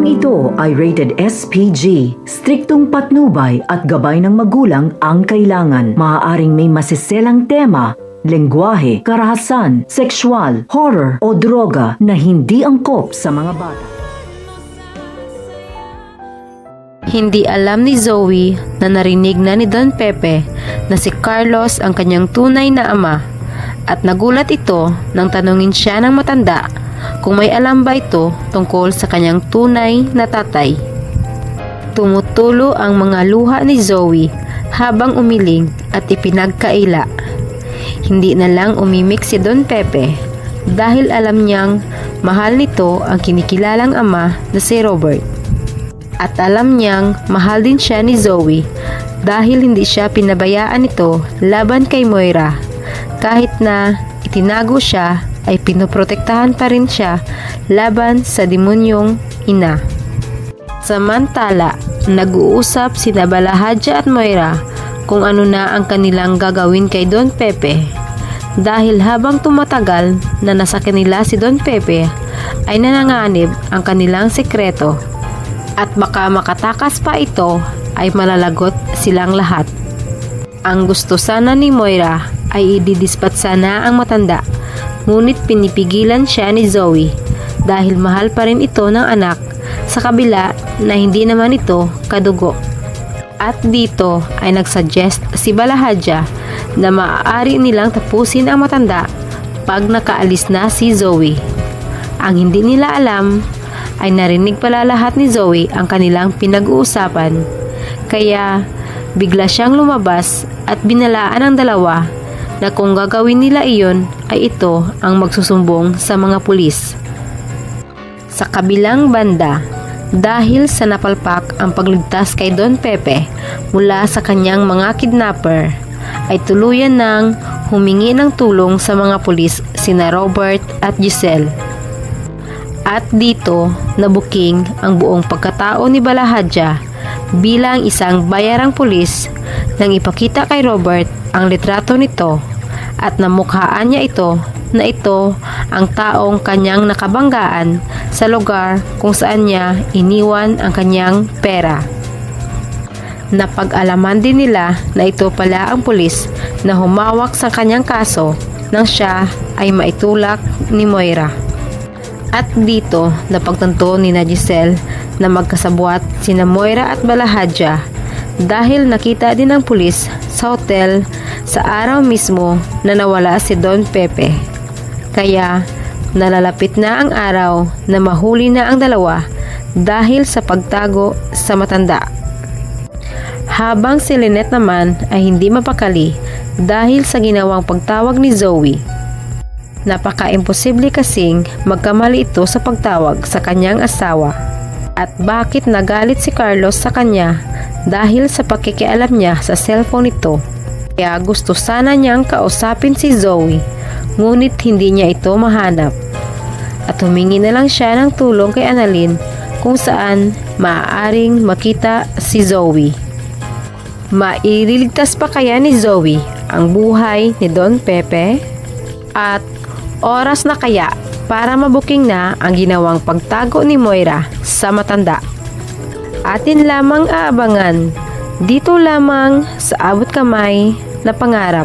Talang ito ay rated SPG. Striktong patnubay at gabay ng magulang ang kailangan. Maaaring may masiselang tema, lengguwahe, karahasan, sexual, horror o droga na hindi angkop sa mga bata. Hindi alam ni Zoe na narinig na ni Don Pepe na si Carlos ang kanyang tunay na ama, at nagulat ito nang tanungin siya ng matanda kung may alam ba ito tungkol sa kanyang tunay na tatay. Tumutulo ang mga luha ni Zoe habang umiling at ipinagkaila. Hindi na lang umimik si Don Pepe dahil alam niyang mahal nito ang kinikilalang ama na si Robert. At alam niyang mahal din siya ni Zoe dahil hindi siya pinabayaan nito laban kay Moira. Kahit na itinago siya, ay pinoprotektahan pa rin siya laban sa demonyong ina. Samantala, nag-uusap sina Balahadja at Moira kung ano na ang kanilang gagawin kay Don Pepe. Dahil habang tumatagal na nasa kanila si Don Pepe, ay nananganib ang kanilang sekreto. At baka makatakas pa ito, ay malalagot silang lahat. Ang gusto sana ni Moira ay ididispat sana ang matanda. Ngunit pinipigilan siya ni Zoe dahil mahal pa rin ito ng anak sa kabila na hindi naman ito kadugo. At dito ay nagsuggest si Balahadja na maaari nilang tapusin ang matanda pag nakaalis na si Zoe. Ang hindi nila alam ay narinig pala lahat ni Zoe ang kanilang pinag-uusapan. Kaya bigla siyang lumabas at binalaan ang dalawa na kung gagawin nila iyon ay ito ang magsusumbong sa mga pulis. Sa kabilang banda, dahil sa napalpak ang pagligtas kay Don Pepe mula sa kanyang mga kidnapper, ay tuluyan nang humingi ng tulong sa mga pulis sina Robert at Giselle. At dito nabuking ang buong pagkatao ni Balahadja bilang isang bayarang pulis nang ipakita kay Robert ang litrato nito at namukhaan niya ito na ito ang taong kanyang nakabanggaan sa lugar kung saan niya iniwan ang kanyang pera. Napag-alaman din nila na ito pala ang pulis na humawak sa kanyang kaso nang siya ay maitulak ni Moira. At dito napagtanto ni Giselle na magkasabwat sina Moira at Balahadja dahil nakita din ng pulis sa hotel sa araw mismo na nawala si Don Pepe. Kaya nalalapit na ang araw na mahuli na ang dalawa dahil sa pagtago sa matanda. Habang si Lynette naman ay hindi mapakali dahil sa ginawang pagtawag ni Zoe. Napaka-imposible kasing magkamali ito sa pagtawag sa kanyang asawa. At bakit nagalit si Carlos sa kanya dahil sa pakikialam niya sa cellphone nito. Kaya gusto sana niyang kausapin si Zoe, ngunit hindi niya ito mahanap. At humingi na lang siya ng tulong kay Annalyn kung saan maaaring makita si Zoe. Maililigtas pa kaya ni Zoe ang buhay ni Don Pepe? At oras na kaya para mabuking na ang ginawang pagtago ni Moira sa matanda? Atin lamang aabangan dito lamang sa Abot Kamay na Pangarap.